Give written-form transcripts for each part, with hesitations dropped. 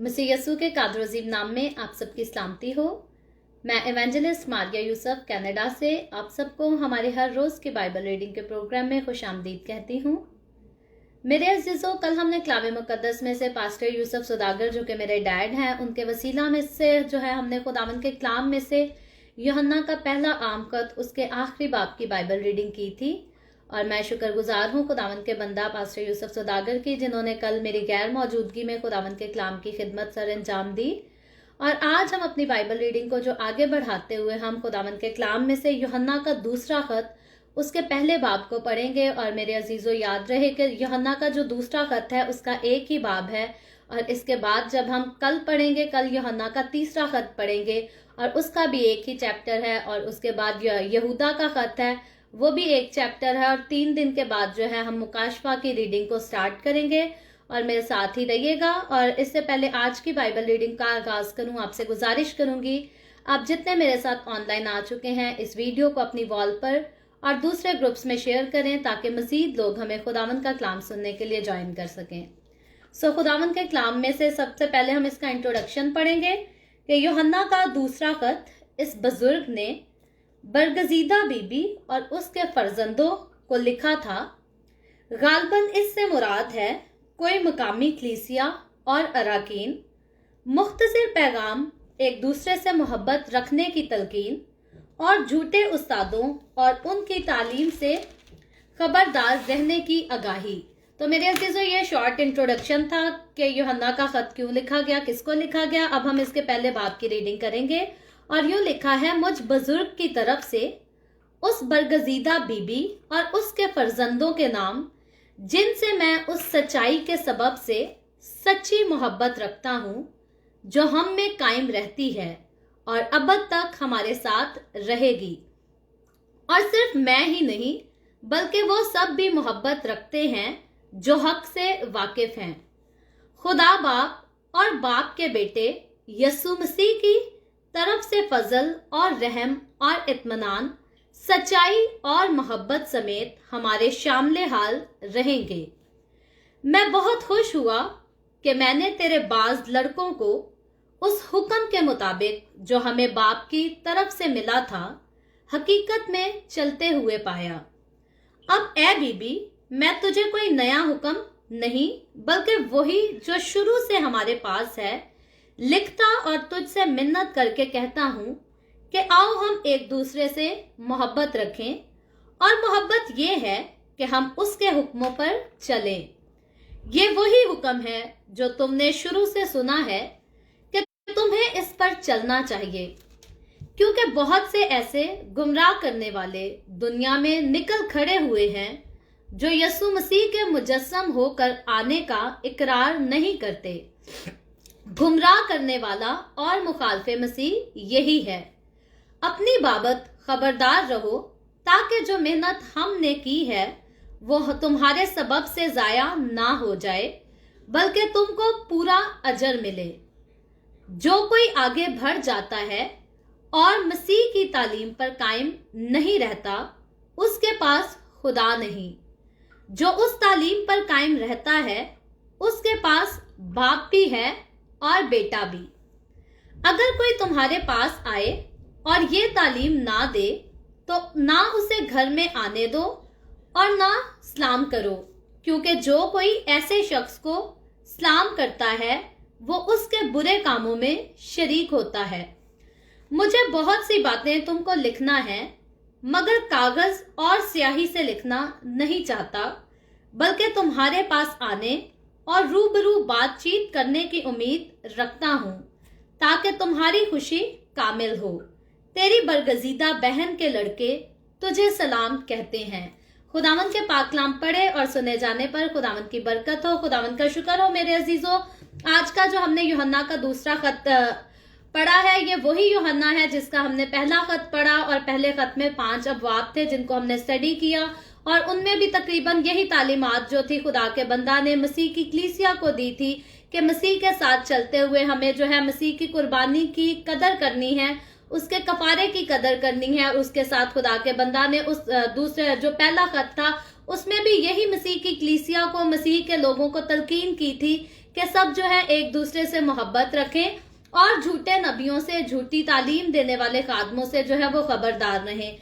मसीह यस्सु के कादर अजीम नाम में आप सबकी सलामती हो। मैं एवेंजलिस्ट मारिया यूसुफ कनाडा से आप सबको हमारे हर रोज़ के बाइबल रीडिंग के प्रोग्राम में खुशामदीद कहती हूँ। मेरे अज़ीज़ों, कल हमने कलाम मुक़द्दस में से पास्टर यूसुफ सौदागर जो कि मेरे डैड हैं, उनके वसीला में से जो है हमने खुदावंद के कलाम में से यूहन्ना का पहला आम खत उसके आखिरी बाब की बाइबल रीडिंग की थी। और मैं शुक्रगुजार हूँ खुदावंद के बंदा पास्टर यूसुफ सौदागर की, जिन्होंने कल मेरी गैर मौजूदगी में खुदावंद के कलाम की खिदमत सर अंजाम दी। और आज हम अपनी बाइबल रीडिंग को जो आगे बढ़ाते हुए हम खुदावंद के कलाम में से यूहन्ना का दूसरा खत उसके पहले बाब को पढ़ेंगे। और मेरे अजीज़ों, याद रहे कि यूहन्ना का जो दूसरा खत है उसका एक ही बाब है। और इसके बाद जब हम कल पढ़ेंगे, कल यूहन्ना का तीसरा खत पढ़ेंगे और उसका भी एक ही चैप्टर है। और उसके बाद यहूदा का खत है, वो भी एक चैप्टर है। और 3 दिन के बाद जो है हम मुकाशफा की रीडिंग को स्टार्ट करेंगे। और मेरे साथ ही रहिएगा। और इससे पहले आज की बाइबल रीडिंग का आगाज़ करूं, आपसे गुजारिश करूंगी, आप जितने मेरे साथ ऑनलाइन आ चुके हैं इस वीडियो को अपनी वॉल पर और दूसरे ग्रुप्स में शेयर करें ताकि मज़ीद लोग हमें खुदावंद का कलाम सुनने के लिए ज्वाइन कर सकें। खुदावंद के कलाम में से सबसे पहले हम इसका इंट्रोडक्शन पढ़ेंगे कि यूहन्ना का दूसरा खत इस बुजुर्ग ने बरगजीदा बीबी और उसके फर्जंदों को लिखा था। गालबन इससे मुराद है कोई मकामी कलीसिया और अराकीन, मुख्तसर पैगाम, एक दूसरे से मोहब्बत रखने की तलकीन और झूठे उस्तादों और उनकी तालीम से खबरदार रहने की आगाही। तो मेरे अज़ीज़ों, ये शॉर्ट इंट्रोडक्शन था कि यूहन्ना का खत क्यों लिखा गया, किसको लिखा गया। अब हम इसके पहले बाब की रीडिंग करेंगे। और यूँ लिखा है, मुझ बुजुर्ग की तरफ से उस बरगजीदा बीबी और उसके फर्जंदों के नाम, जिनसे मैं उस सच्चाई के सबब से सच्ची मोहब्बत रखता हूँ जो हम में कायम रहती है और अबद तक हमारे साथ रहेगी। और सिर्फ मैं ही नहीं बल्कि वो सब भी मोहब्बत रखते हैं जो हक से वाकिफ हैं। खुदा बाप और बाप के बेटे यस्सु मसीह की तरफ से फजल और रहम और इत्मीनान, सच्चाई और मोहब्बत समेत हमारे शामिल हाल रहेंगे। मैं बहुत खुश हुआ कि मैंने तेरे बाज लड़कों को उस हुक्म के मुताबिक जो हमें बाप की तरफ से मिला था हकीकत में चलते हुए पाया। अब ए बीबी, मैं तुझे कोई नया हुक्म नहीं बल्कि वही जो शुरू से हमारे पास है लिखता और तुझसे मिन्नत करके कहता हूँ कि आओ हम एक दूसरे से मोहब्बत रखें। और मोहब्बत ये है कि हम उसके हुक्मों पर चलें। ये वही हुक्म है जो तुमने शुरू से सुना है कि तुम्हें इस पर चलना चाहिए, क्योंकि बहुत से ऐसे गुमराह करने वाले दुनिया में निकल खड़े हुए हैं जो यस्सु मसीह के मुजस्सम होकर आने का इकरार नहीं करते। गुमराह करने वाला और मुखालफे मसीह यही है। अपनी बाबत खबरदार रहो ताकि जो मेहनत हमने की है वो तुम्हारे सबब से जाया ना हो जाए बल्कि तुमको पूरा अजर मिले। जो कोई आगे बढ़ जाता है और मसीह की तालीम पर कायम नहीं रहता उसके पास खुदा नहीं। जो उस तालीम पर कायम रहता है उसके पास बाप भी है और बेटा भी। अगर कोई तुम्हारे पास आए और ये तालीम ना दे तो ना उसे घर में आने दो और ना सलाम करो, क्योंकि जो कोई ऐसे शख्स को सलाम करता है वो उसके बुरे कामों में शरीक होता है। मुझे बहुत सी बातें तुमको लिखना है, मगर कागज और स्याही से लिखना नहीं चाहता, बल्कि तुम्हारे पास आने और रूबरू बातचीत करने की उम्मीद रखता हूँ ताकि तुम्हारी खुशी कामिल हो। तेरी बरगजीदा बहन के लड़के तुझे सलाम कहते हैं। खुदावंद के पाक कलाम पढ़े और सुने जाने पर खुदावंद की बरकत हो। खुदावंद का शुक्र हो। मेरे अजीजों, आज का जो हमने यूहन्ना का दूसरा खत पढ़ा है ये वही यूहन्ना है जिसका हमने पहला खत पढ़ा। और पहले खत में 5 अबवाब थे जिनको हमने स्टडी किया और उनमें भी तकरीबन यही तालीमात जो थी खुदा के बंदा ने मसीह की कलीसिया को दी थी कि मसीह के साथ चलते हुए हमें जो है मसीह की कुर्बानी की कदर करनी है, उसके कफारे की कदर करनी है। और उसके साथ खुदा के बंदा ने उस दूसरे जो पहला खत था उसमें भी यही मसीह की कलीसिया को, मसीह के लोगों को तलकीन की थी कि सब जो है एक दूसरे से मोहब्बत रखें और झूठे नबियों से, झूठी तालीम देने वाले खादमों से जो है वो खबरदार रहें।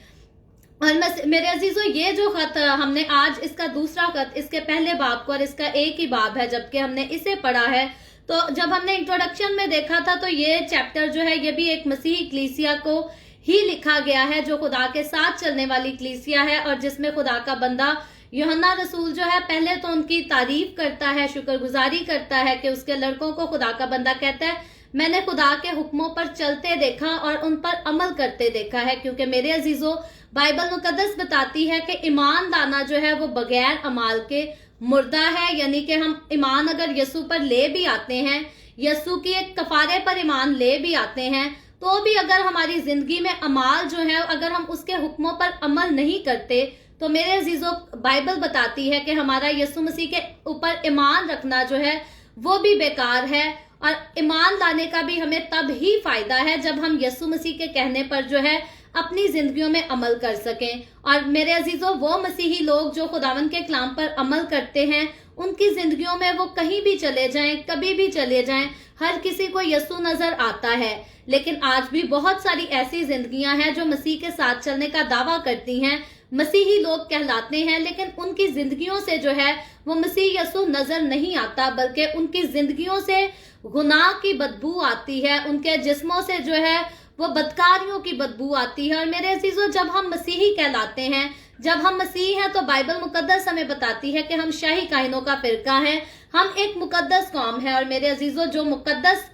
और मेरे अजीजों, ये जो खत हमने आज, इसका दूसरा खत, इसके पहले बाब को, और इसका एक ही बाब है जबकि हमने इसे पढ़ा है। तो जब हमने इंट्रोडक्शन में देखा था तो ये चैप्टर जो है ये भी एक मसीही कलीसिया को ही लिखा गया है, जो खुदा के साथ चलने वाली कलीसिया है, और जिसमें खुदा का बंदा यूहन्ना रसूल जो है पहले तो उनकी तारीफ करता है, शुक्रगुजारी करता है कि उसके लड़कों को खुदा का बंदा कहता है मैंने खुदा के हुक्मों पर चलते देखा और उन पर अमल करते देखा है। क्योंकि मेरे अजीजों, बाइबल मुकद्दस बताती है कि ईमान लाना जो है वो बगैर अमाल के मुर्दा है। यानी कि हम ईमान अगर यसू पर ले भी आते हैं, यसू की एक कफारे पर ईमान ले भी आते हैं, तो भी अगर हमारी जिंदगी में अमाल जो है, अगर हम उसके हुक्मों पर अमल नहीं करते, तो मेरे अजीजों बाइबल बताती है कि हमारा यसू मसीह के ऊपर ईमान रखना जो है वो भी बेकार है। और ईमान लाने का भी हमें तब ही फायदा है जब हम यसू मसीह के कहने पर जो है अपनी जिंदगियों में अमल कर सकें। और मेरे अजीजों, वो मसीही लोग जो खुदावन के कलाम पर अमल करते हैं, उनकी जिंदगियों में वो कहीं भी चले जाएं, कभी भी चले जाएं, हर किसी को यसू नजर आता है। लेकिन आज भी बहुत सारी ऐसी जिंदगियां हैं जो मसीह के साथ चलने का दावा करती हैं, मसीही लोग कहलाते हैं, लेकिन उनकी जिंदगियों से जो है वो मसीह यसू नजर नहीं आता, बल्कि उनकी जिंदगियों से गुनाह की बदबू आती है, उनके जिस्मों से जो है वो बदकारियों की बदबू आती है। और मेरे अजीजों, जब हम मसीही कहलाते हैं, जब हम मसीह हैं, तो बाइबल मुकद्दस हमें बताती है कि हम शाही काहिनों का फिरका है, हम एक मुकद्दस कौम है। और मेरे अजीजों, जो मुकद्दस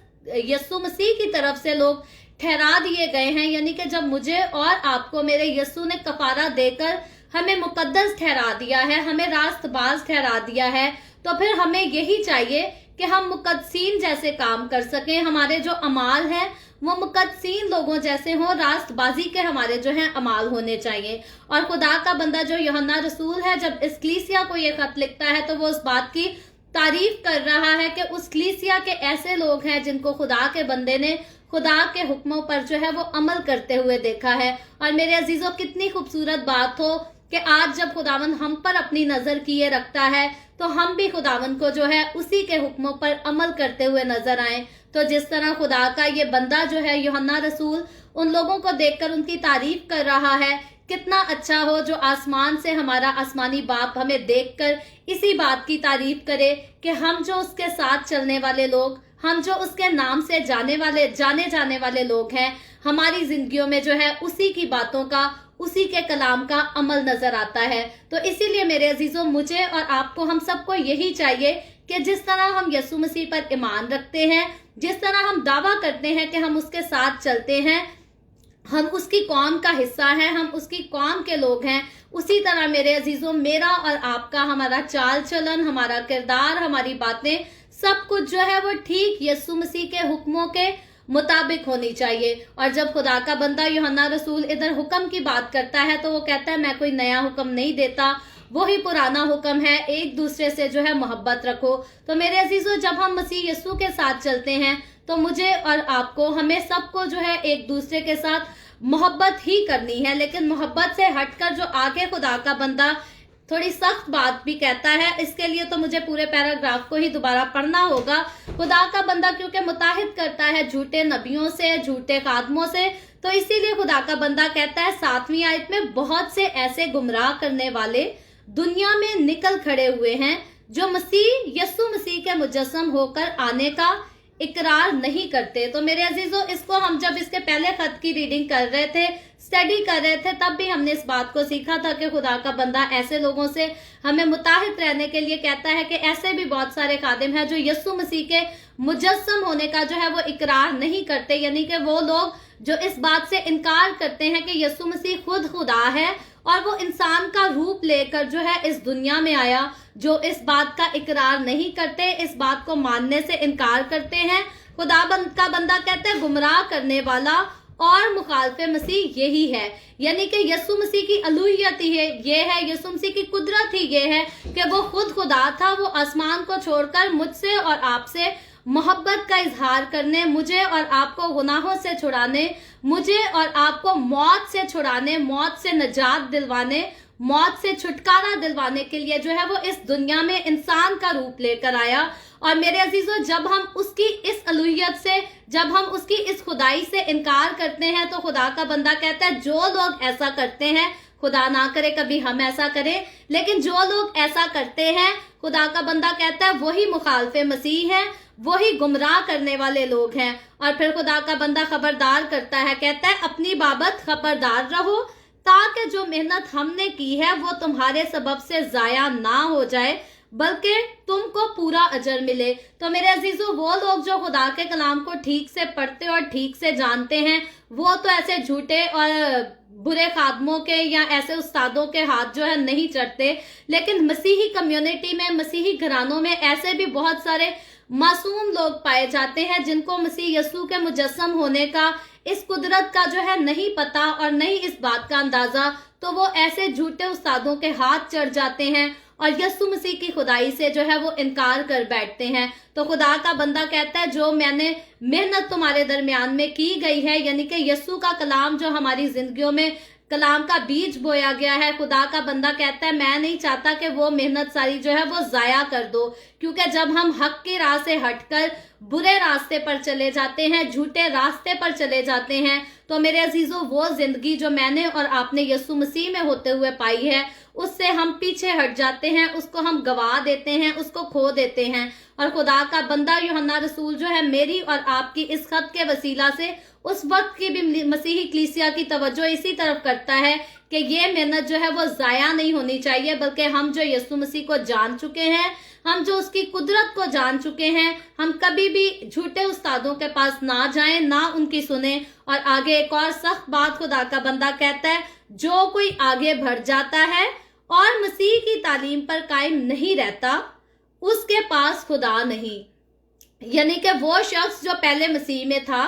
यसू मसीह की तरफ से लोग ठहरा दिए गए हैं, यानी कि जब मुझे और आपको मेरे यसू ने कफारा देकर हमें मुकद्दस ठहरा दिया है, हमें रास्तबाज ठहरा दिया है, तो फिर हमें यही चाहिए कि हम मुकद्दसीन जैसे काम कर सकें, हमारे जो अमाल हैं वो मुकद्दसीन लोगों जैसे हों, रास्तबाजी के हमारे जो हैं अमाल होने चाहिए। और खुदा का बंदा जो यूहन्ना रसूल है, जब इस कलीसिया को ये खत लिखता है तो वो उस बात की तारीफ कर रहा है कि उस कलीसिया के ऐसे लोग हैं जिनको खुदा के बंदे ने खुदा के हुक्मों पर जो है वो अमल करते हुए देखा है। और मेरे अजीजों, कितनी खूबसूरत बात हो कि आज जब खुदावन हम पर अपनी नजर किए रखता है, तो हम भी खुदावन को जो है उसी के हुक्मों पर अमल करते हुए नजर आए। तो जिस तरह खुदा का ये बंदा जो है यूहन्ना रसूल उन लोगों को देखकर उनकी तारीफ कर रहा है, कितना अच्छा हो जो आसमान से हमारा आसमानी बाप हमें देखकर इसी बात की तारीफ करे कि हम जो उसके साथ चलने वाले लोग, हम जो उसके नाम से जाने जाने वाले लोग हैं, हमारी जिंदगियों में जो है उसी की बातों का, उसी के कलाम का अमल नजर आता है। तो इसीलिए मेरे अजीजों, मुझे और आपको, हम सबको यही चाहिए कि जिस तरह हम यसू मसीह पर ईमान रखते हैं, जिस तरह हम दावा करते हैं कि हम उसके साथ चलते हैं, हम उसकी कौम का हिस्सा हैं, हम उसकी कौम के लोग हैं, उसी तरह मेरे अजीजों मेरा और आपका, हमारा चाल चलन, हमारा किरदार, हमारी बातें, सब कुछ जो है वो ठीक यसू मसीह के हुक्मों के मुताबिक होनी चाहिए। और जब खुदा का बंदा यूहन्ना रसूल इधर हुक्म की बात करता है तो वो कहता है मैं कोई नया हुक्म नहीं देता, वही पुराना हुक्म है, एक दूसरे से जो है मोहब्बत रखो। तो मेरे अजीजों, जब हम मसीह यीशु के साथ चलते हैं तो मुझे और आपको, हमें सबको जो है एक दूसरे के साथ मोहब्बत ही करनी है। लेकिन मोहब्बत से हटकर जो आगे खुदा का बंदा थोड़ी सख्त बात भी कहता है, इसके लिए तो मुझे पूरे पैराग्राफ को ही दोबारा पढ़ना होगा। खुदा का बंदा क्योंकि मुताहिद करता है झूठे नबियों से, झूठे खादमों से, तो इसीलिए खुदा का बंदा कहता है 7वीं आयत में, बहुत से ऐसे गुमराह करने वाले दुनिया में निकल खड़े हुए हैं जो यसू मसीह के मुजस्सम होकर आने का इकरार नहीं करते। तो मेरे अजीजों, इसको हम जब इसके पहले खत की रीडिंग कर रहे थे, स्टडी कर रहे थे, तब भी हमने इस बात को सीखा था कि खुदा का बंदा ऐसे लोगों से हमें मुताहिद रहने के लिए कहता है कि ऐसे भी बहुत सारे खादिम हैं जो यसू मसीह के मुजस्सम होने का जो है वो इकरार नहीं करते, यानी कि वो लोग जो इस बात से इनकार करते हैं कि यसू मसीह खुद खुदा है और वो इंसान का रूप लेकर जो है इस दुनिया में आया, जो इस बात का इकरार नहीं करते, इस बात को मानने से इनकार करते हैं। खुदा का बंदा कहता है गुमराह करने वाला और मुखालफे मसीह यही है, यानी कि यसू मसीह की अलूहियत ही है, ये है यसू मसीह की कुदरत ही ये है कि वो खुद खुदा था, वो आसमान को छोड़कर मुझसे और आपसे मोहब्बत का इजहार करने, मुझे और आपको गुनाहों से छुड़ाने, मुझे और आपको मौत से छुड़ाने, मौत से निजात दिलवाने मौत से छुटकारा दिलवाने के लिए जो है वो इस दुनिया में इंसान का रूप लेकर आया। और मेरे अजीजों, जब हम उसकी इस अलूहियत से, जब हम उसकी इस खुदाई से इनकार करते हैं तो खुदा का बंदा कहता है जो लोग ऐसा करते हैं, खुदा ना करे कभी हम ऐसा करें, लेकिन जो लोग ऐसा करते हैं, खुदा का बंदा कहता है वही मुखालफे मसीह हैं, वही गुमराह करने वाले लोग हैं। और फिर खुदा का बंदा खबरदार करता है, कहता है अपनी बाबत खबरदार रहो ताकि जो मेहनत हमने की है वो तुम्हारे सबब से जाया ना हो जाए, बल्कि तुमको पूरा अजर मिले। तो मेरे अजीजों, वो लोग जो खुदा के कलाम को ठीक से पढ़ते और ठीक से जानते हैं, वो तो ऐसे झूठे और बुरे खादमों के या ऐसे उस्तादों के हाथ जो है नहीं चढ़ते। लेकिन मसीही कम्युनिटी में, मसीही घरानों में ऐसे भी बहुत सारे मासूम लोग पाए जाते हैं जिनको मसीह यसू के मुजस्सम होने का, इस कुदरत का जो है नहीं पता और नहीं इस बात का अंदाजा, तो वो ऐसे झूठे उस्तादों के हाथ चढ़ जाते हैं और यसु मसीह की खुदाई से जो है वो इनकार कर बैठते हैं। तो खुदा का बंदा कहता है जो मैंने मेहनत तुम्हारे दरमियान में की गई है, यानी कि यसु का कलाम जो हमारी जिंदगियों में कलाम का बीज बोया गया है, खुदा का बंदा कहता है मैं नहीं चाहता कि वो मेहनत सारी जो है वो जाया कर दो, क्योंकि जब हम हक की राह से हटकर बुरे रास्ते पर चले जाते हैं, झूठे रास्ते पर चले जाते हैं, तो मेरे अजीजों वो जिंदगी जो मैंने और आपने यसु मसीह में होते हुए पाई है, उससे हम पीछे हट जाते हैं, उसको हम गवा देते हैं, उसको खो देते हैं। और खुदा का बंदा यूहन्ना रसूल जो है मेरी और आपकी इस खत के वसीला से उस वक्त की भी मसीही कलीसिया की तवज्जो इसी तरफ करता है कि ये मेहनत जो है वो जाया नहीं होनी चाहिए, बल्कि हम जो यसु मसीह को जान चुके हैं, हम जो उसकी कुदरत को जान चुके हैं, हम कभी भी झूठे उस्तादों के पास ना जाएं, ना उनकी सुने। और आगे एक और सख्त बात खुदा का बंदा कहता है, जो कोई आगे बढ़ जाता है और मसीह की तालीम पर कायम नहीं रहता, उसके पास खुदा नहीं। यानी कि वो शख्स जो पहले मसीह में था,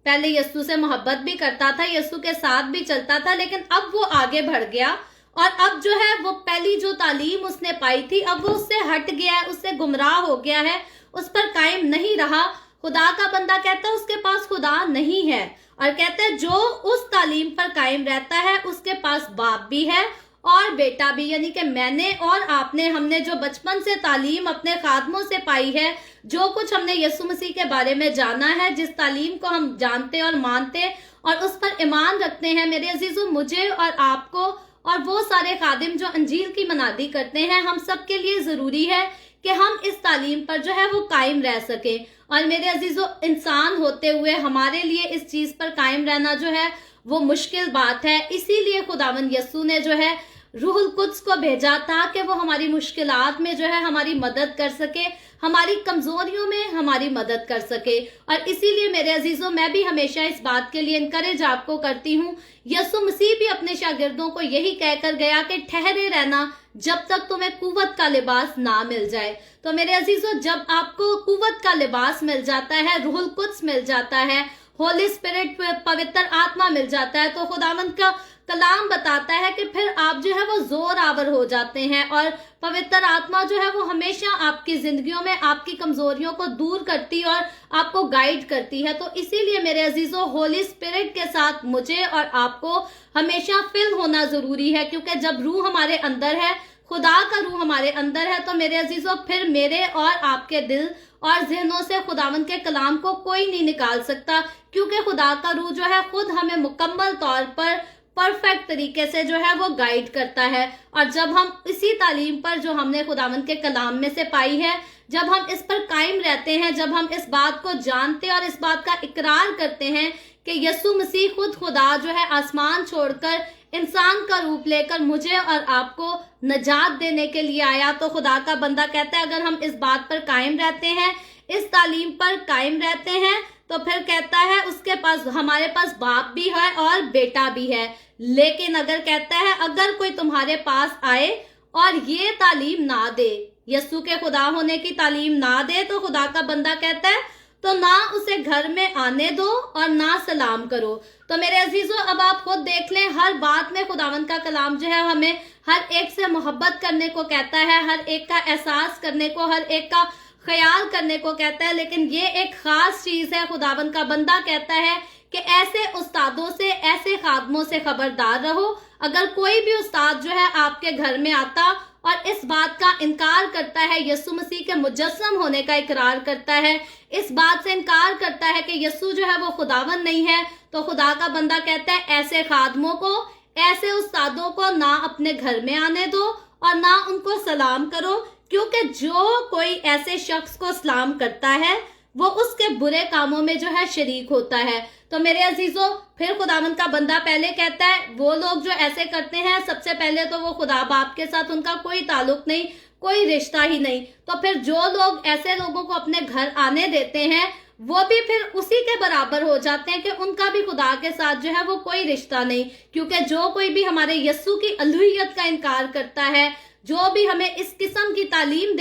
पहले यीशु से मोहब्बत भी करता था, यीशु के साथ भी चलता था, लेकिन अब वो आगे बढ़ गया और अब जो है वो पहली जो तालीम उसने पाई थी, अब वो उससे हट गया है, उससे गुमराह हो गया है, उस पर कायम नहीं रहा। खुदा का बंदा कहता है उसके पास खुदा नहीं है, और कहता है जो उस तालीम पर कायम रहता है उसके पास बाप भी है और बेटा भी। यानी कि मैंने और आपने, हमने जो बचपन से तालीम अपने खादमों से पाई है, जो कुछ हमने यीशु मसीह के बारे में जाना है, जिस तालीम को हम जानते और मानते और उस पर ईमान रखते हैं, मेरे अजीजों, मुझे और आपको और वो सारे खादिम जो अंजील की मनादी करते हैं, हम सब के लिए जरूरी है कि हम इस तालीम पर जो है वो कायम रह सके। और मेरे अजीजों, इंसान होते हुए हमारे लिए इस चीज पर कायम रहना जो है वो मुश्किल बात है। इसीलिए खुदावंद यीशु ने जो है रूहुल कुद्स को भेजा ताकि वो हमारी मुश्किलात में जो है हमारी मदद कर सके, हमारी कमजोरियों में हमारी मदद कर सके। और इसीलिए मेरे अजीजों, मैं भी हमेशा इस बात के लिए इनकरेज आपको करती हूँ। यीशु मसीह भी अपने शागिर्दों को यही कहकर गया कि ठहरे रहना जब तक तुम्हें कुव्वत का लिबास ना मिल जाए। तो मेरे अजीजों, जब आपको कुव्वत का लिबास मिल जाता है, रूहुल कुद्स मिल जाता है, होली स्पिरिट, पवित्र आत्मा मिल जाता है, तो खुदावंद का कलाम बताता है कि फिर आप जो है वो जोर आवर हो जाते हैं और पवित्र आत्मा जो है वो हमेशा आपकी जिंदगियों में आपकी कमजोरियों को दूर करती और आपको गाइड करती है। तो इसीलिए मेरे अजीजों, होली स्पिरिट के साथ मुझे और आपको हमेशा फिल होना जरूरी है, क्योंकि जब रूह हमारे अंदर है, खुदा का रूह हमारे अंदर है, तो मेरे अजीजों फिर मेरे और आपके दिल और जहनों से खुदावंद के कलाम को कोई नहीं निकाल सकता, क्योंकि खुदा का रूह जो है खुद हमें मुकम्मल तौर पर परफेक्ट तरीके से जो है वो गाइड करता है। और जब हम इसी तालीम पर जो हमने खुदावंद के कलाम में से पाई है, जब हम इस पर कायम रहते हैं, जब हम इस बात को जानते और इस बात का इकरार करते हैं कि यीशु मसीह खुद खुदा जो है आसमान छोड़कर इंसान का रूप लेकर मुझे और आपको नजात देने के लिए आया, तो खुदा का बंदा कहता है अगर हम इस बात पर कायम रहते हैं, इस तालीम पर कायम रहते हैं, तो फिर कहता है उसके पास, हमारे पास बाप भी है और बेटा भी है। लेकिन अगर कहता है अगर कोई तुम्हारे पास आए और ये तालीम ना दे, यीशु के खुदा होने की तालीम ना दे, तो खुदा का बंदा कहता है तो ना उसे घर में आने दो और ना सलाम करो। तो मेरे अजीजों, अब आप खुद देख लें, हर बात में खुदावंद का कलाम जो है हमें हर एक से मोहब्बत करने को कहता है, हर एक का एहसास करने को, हर एक का ख्याल करने को कहता है। लेकिन ये एक खास चीज है, खुदावंद का बंदा कहता है कि ऐसे उस्तादों से, ऐसे खादमों से खबरदार रहो। اگر کوئی بھی استاد جو ہے آپ کے گھر میں آتا اور اس بات کا انکار کرتا ہے، یسوع مسیح کے مجسم ہونے کا اقرار کرتا ہے، اس بات سے انکار کرتا ہے کہ یسوع جو ہے وہ خداوند نہیں ہے، تو خدا کا بندہ کہتا ہے ایسے خادموں کو، ایسے استادوں کو نہ اپنے گھر میں آنے دو اور نہ ان کو سلام کرو، کیونکہ جو کوئی ایسے شخص کو سلام کرتا ہے وہ اس کے برے کاموں میں جو ہے شریک ہوتا ہے۔ تو میرے عزیزوں، پھر خداوند کا بندہ پہلے کہتا ہے وہ لوگ جو ایسے کرتے ہیں، سب سے پہلے تو وہ خدا باپ کے ساتھ ان کا کوئی تعلق نہیں، کوئی رشتہ ہی نہیں۔ تو پھر جو لوگ ایسے لوگوں کو اپنے گھر آنے دیتے ہیں وہ بھی پھر اسی کے برابر ہو جاتے ہیں کہ ان کا بھی خدا کے ساتھ جو ہے وہ کوئی رشتہ نہیں، کیونکہ جو کوئی بھی ہمارے یسوع کی الوہیت کا انکار کرتا ہے، جو بھی ہمیں اس قسم کی تعلیم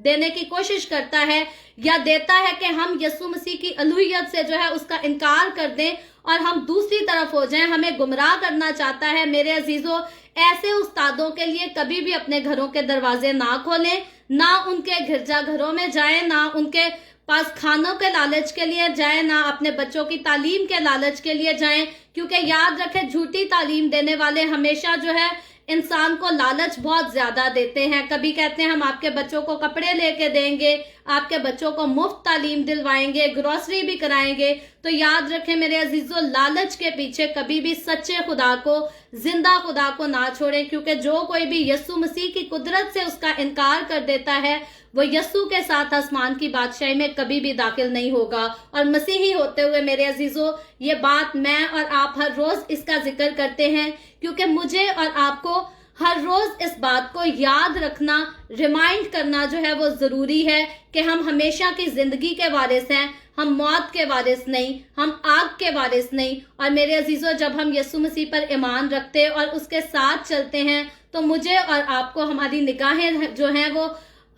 دینے کی کوشش کرتا ہے یا دیتا ہے کہ ہم یسوع مسیح کی الوہیت سے جو ہے اس کا انکار کر دیں اور ہم دوسری طرف ہو جائیں، ہمیں گمراہ کرنا چاہتا ہے، میرے عزیزوں، ایسے استادوں کے لیے کبھی بھی اپنے گھروں کے دروازے نہ کھولیں، نہ ان کے گرجا گھروں میں جائیں، نہ ان کے پاس کھانوں کے لالچ کے لیے جائیں، نہ اپنے بچوں کی تعلیم کے لالچ کے لیے جائیں، کیونکہ یاد رکھیں جھوٹی تعلیم دینے والے ہمیشہ جو ہے انسان کو لالچ بہت زیادہ دیتے ہیں۔ کبھی کہتے ہیں ہم آپ کے بچوں کو کپڑے لے کے دیں گے، آپ کے بچوں کو مفت تعلیم دلوائیں گے، گروسری بھی کرائیں گے۔ تو یاد رکھیں میرے عزیزوں، لالچ کے پیچھے کبھی بھی سچے خدا کو، زندہ خدا کو نہ چھوڑیں، کیونکہ جو کوئی بھی یسوع مسیح کی قدرت سے اس کا انکار کر دیتا ہے وہ یسوع کے ساتھ آسمان کی بادشاہی میں کبھی بھی داخل نہیں ہوگا۔ اور مسیحی ہوتے ہوئے میرے عزیزوں، یہ بات میں اور آپ ہر روز اس کا ذکر کرتے ہیں، کیونکہ مجھے اور آپ کو ہر روز اس بات کو یاد رکھنا، ریمائنڈ کرنا جو ہے وہ ضروری ہے کہ ہم ہمیشہ کی زندگی کے وارث ہیں، ہم موت کے وارث نہیں، ہم آگ کے وارث نہیں۔ اور میرے عزیزوں، جب ہم یسوع مسیح پر ایمان رکھتے اور اس کے ساتھ چلتے ہیں تو مجھے اور آپ کو ہماری نگاہیں جو ہیں وہ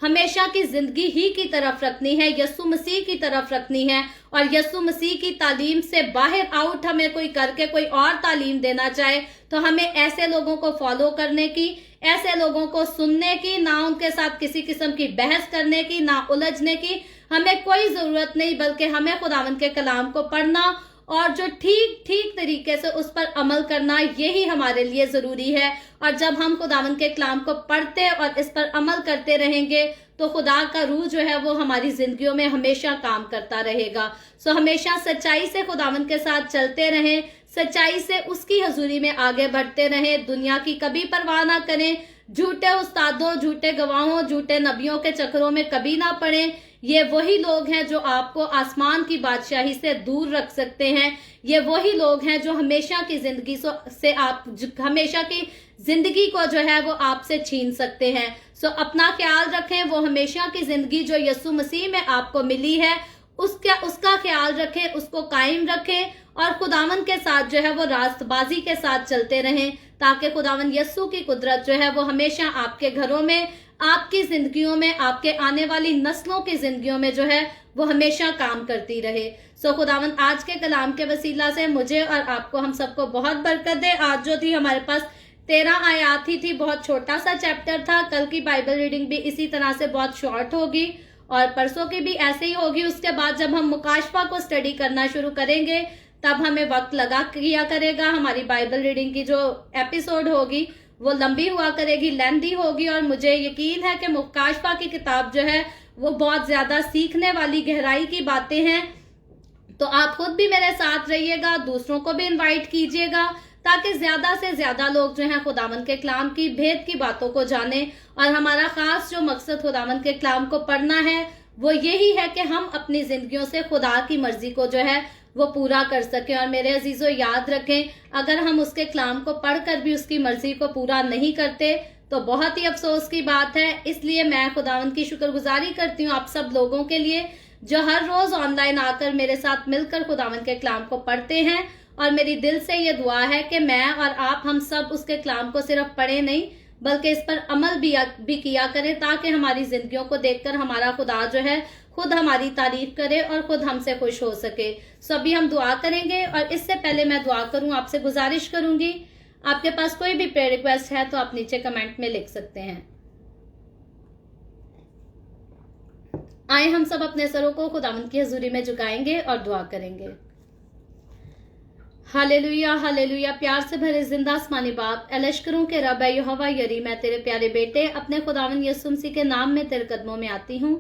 ہمیشہ کی زندگی ہی کی طرف رکھنی ہے، یسوع مسیح کی طرف رکھنی ہے۔ اور یسوع مسیح کی تعلیم سے باہر آؤٹ ہمیں کوئی کر کے کوئی اور تعلیم دینا چاہے تو ہمیں ایسے لوگوں کو فالو کرنے کی، ایسے لوگوں کو سننے کی، نہ ان کے ساتھ کسی قسم کی بحث کرنے کی، نہ الجھنے کی ہمیں کوئی ضرورت نہیں، بلکہ ہمیں خداوند کے کلام کو پڑھنا اور جو ٹھیک طریقے سے اس پر عمل کرنا، یہی ہمارے لیے ضروری ہے۔ اور جب ہم خداوند کے کلام کو پڑھتے اور اس پر عمل کرتے رہیں گے تو خدا کا روح جو ہے وہ ہماری زندگیوں میں ہمیشہ کام کرتا رہے گا۔ سو ہمیشہ سچائی سے خداوند کے ساتھ چلتے رہیں، سچائی سے اس کی حضوری میں آگے بڑھتے رہیں، دنیا کی کبھی پرواہ نہ کریں، جھوٹے استادوں، جھوٹے گواہوں، جھوٹے نبیوں کے چکروں میں کبھی نہ پڑیں۔ یہ وہی لوگ ہیں جو آپ کو آسمان کی بادشاہی سے دور رکھ سکتے ہیں، یہ وہی لوگ ہیں جو ہمیشہ کی زندگی سے ہمیشہ کی زندگی کو جو ہے وہ آپ سے چھین سکتے ہیں۔ سو اپنا خیال رکھیں، وہ ہمیشہ کی زندگی جو یسوع مسیح میں آپ کو ملی ہے اس کا خیال رکھیں، اس کو قائم رکھیں اور خداوند کے ساتھ جو ہے وہ راست بازی کے ساتھ چلتے رہیں، تاکہ خداوند یسوع کی قدرت جو ہے وہ ہمیشہ آپ کے گھروں میں، آپ کی زندگیوں میں، آپ کے آنے والی نسلوں کی زندگیوں میں جو ہے وہ ہمیشہ کام کرتی رہے۔ سو خداوند آج کے کلام کے وسیلہ سے مجھے اور آپ کو، ہم سب کو بہت برکت دے۔ آج جو تھی ہمارے پاس 13 آیات ہی تھی، بہت چھوٹا سا چیپٹر تھا۔ کل کی بائبل ریڈنگ بھی اسی طرح سے بہت شارٹ ہوگی اور پرسوں کی بھی ایسے ہی ہوگی۔ اس کے بعد جب ہم مکاشفہ کو سٹڈی کرنا شروع کریں گے تب ہمیں وقت لگا کیا کرے گا، ہماری بائبل ریڈنگ کی جو ایپیسوڈ ہوگی وہ لمبی ہوا کرے گی، لیندی ہوگی، اور مجھے یقین ہے کہ مکاشفہ کی کتاب جو ہے وہ بہت زیادہ سیکھنے والی گہرائی کی باتیں ہیں۔ تو آپ خود بھی میرے ساتھ رہیے گا، دوسروں کو بھی انوائٹ کیجیے گا، تاکہ زیادہ سے زیادہ لوگ جو ہیں خداوند کے کلام کی بھید کی باتوں کو جانیں۔ اور ہمارا خاص جو مقصد خداوند کے کلام کو پڑھنا ہے وہ یہی ہے کہ ہم اپنی زندگیوں سے خدا کی مرضی کو جو ہے وہ پورا کر سکیں۔ اور میرے عزیزوں یاد رکھیں، اگر ہم اس کے کلام کو پڑھ کر بھی اس کی مرضی کو پورا نہیں کرتے تو بہت ہی افسوس کی بات ہے۔ اس لیے میں خداوند کی شکر گزاری کرتی ہوں آپ سب لوگوں کے لیے جو ہر روز آن لائن آ کر میرے ساتھ مل کر خداوند کے کلام کو پڑھتے ہیں۔ اور میری دل سے یہ دعا ہے کہ میں اور آپ ہم سب اس کے کلام کو صرف پڑھیں نہیں بلکہ اس پر عمل بھی کیا کریں، تاکہ ہماری زندگیوں کو دیکھ کر ہمارا خدا جو ہے خود ہماری تعریف کرے اور خود ہم سے خوش ہو سکے۔ سو ابھی ہم دعا کریں گے، اور اس سے پہلے میں دعا کروں آپ سے گزارش کروں گی، آپ کے پاس کوئی بھی پریئر ریکویسٹ ہے تو آپ نیچے کمنٹ میں لکھ سکتے ہیں۔ آئیں ہم سب اپنے سروں کو خداوند کی حضوری میں جھکائیں گے اور دعا کریں گے۔ Hallelujah hallelujah. प्यार से भरे जिंदा आसमानी बाप, ए लश्करों के रब, ए यहोवा यरी, मैं तेरे प्यारे बेटे अपने खुदावन यीशु मसीह के नाम में तेरे कदमों में आती हूँ।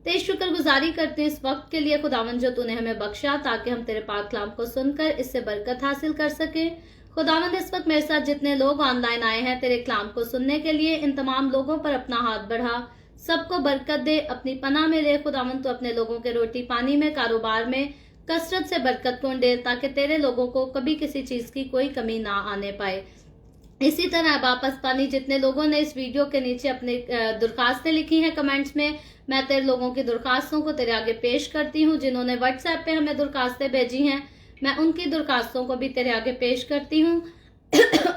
तेरी शुक्रगुजारी करते हैं इस वक्त के लिए खुदावन जो तूने हमें बख्शा, ताकि हम तेरे पाक कलाम को सुनकर इससे बरकत हासिल कर सके। खुदावन इस वक्त मेरे साथ जितने लोग ऑनलाइन आए हैं तेरे कलाम को सुनने के लिए, इन तमाम लोगों पर अपना हाथ बढ़ा, सबको बरकत दे, अपनी पनाह में ले। खुदावन तो अपने लोगों के रोटी पानी में, कारोबार में कसरत से बरकत को दे, ताकि तेरे लोगों को कभी किसी चीज की कोई कमी ना आने पाए। इसी तरह वापस पानी जितने लोगों ने इस वीडियो के नीचे अपनी दरखास्तें लिखी हैं कमेंट्स में, मैं तेरे लोगों की दरखास्तों को तेरे आगे पेश करती हूँ। जिन्होंने व्हाट्सएप पे हमें दरखास्तें भेजी हैं, मैं उनकी दरखास्तों को भी तेरे आगे पेश करती हूँ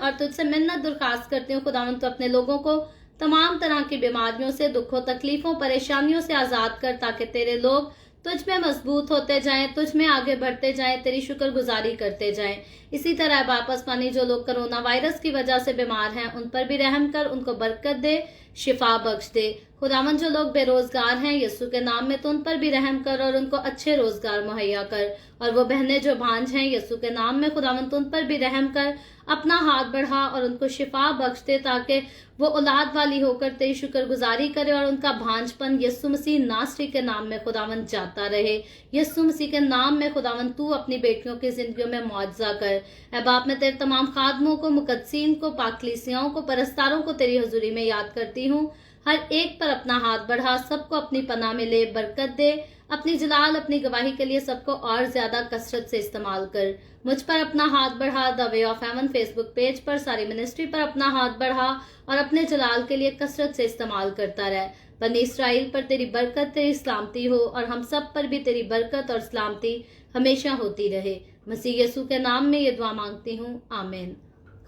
और तुझसे मिन्नत दरखास्त करती हूँ खुदावन तो अपने लोगों को तमाम तरह की बीमारियों से, दुखों, तकलीफों, परेशानियों से आजाद कर, ताकि तेरे लोग तुझ में मजबूत होते जाएं, तुझ में आगे बढ़ते जाएं, तेरी शुक्रगुजारी करते जाएं। इसी तरह वापस पानी जो लोग कोरोना वायरस की वजह से बीमार हैं, उन पर भी रहम कर, उनको बरकत दे, शिफा बख्श दे। खुदावन जो लोग बेरोजगार हैं यीशु के नाम में, तो उन पर भी रहम कर और उनको अच्छे रोजगार मुहैया कर। और वो बहनें जो भांज हैं यीशु के नाम में, खुदावन तो उन पर भी रहम कर, अपना हाथ बढ़ा और उनको शिफा बख्श दे, ताकि वो औलाद वाली होकर तेरी शुक्रगुजारी करे और उनका भांजपन यीशु मसीह नासरी के नाम में खुदावन जाता रहे। यीशु मसीह के नाम में खुदावन तू अपनी बेटियों की जिंदगियों में मुआवजा कर। ऐ बाप, मैं तेरे तमाम खादमों को, मुकद्दसीन को, पाकलीसियाओं को, परस्तारों को तेरी हजूरी में याद करती हूँ। हर एक पर अपना हाथ बढ़ा, सबको अपनी पनाह में ले, बरकत दे, अपनी जलाल, अपनी गवाही के लिए सबको और ज्यादा कसरत से इस्तेमाल कर। मुझ पर अपना हाथ बढ़ा, the way of haven Facebook page पर, सारी मिनिस्ट्री पर अपना हाथ बढ़ा और अपने जलाल के लिए कसरत से इस्तेमाल करता रहे। बनी इसराइल पर तेरी बरकत, तेरी सलामती हो और हम सब पर भी तेरी बरकत और सलामती हमेशा होती रहे। मसीह यीशु के नाम में ये दुआ मांगती हूँ, आमीन।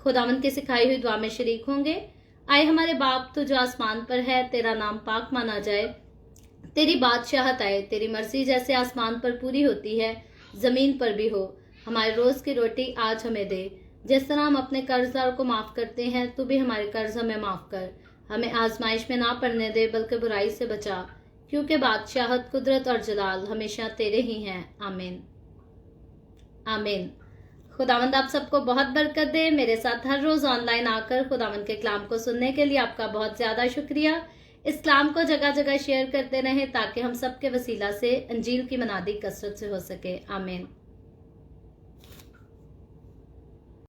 खुदावन की सिखाई हुई दुआ में शरीक होंगे। आए हमारे बाप, तू जो आसमान पर है, तेरा नाम पाक माना जाए, तेरी बादशाहत आए, तेरी मर्जी जैसे आसमान पर पूरी होती है जमीन पर भी हो। हमारे रोज की रोटी आज हमें दे, जिस तरह हम अपने कर्जदार को माफ करते हैं, तू भी हमारे कर्ज हमें माफ कर। हमें आजमाइश में ना पड़ने दे, बल्कि बुराई से बचा, क्योंकि बादशाहत, कुदरत और जलाल हमेशा तेरे ही हैं, आमीन आमीन। खुदावंद आप सबको बहुत बरकत दे। मेरे साथ हर रोज ऑनलाइन आकर खुदावंद के कलाम को सुनने के लिए आपका बहुत ज्यादा शुक्रिया। इस कलाम को जगह जगह शेयर करते रहें, ताकि हम सबके वसीला से अंजील की मनादी कसरत से हो सके, आमीन।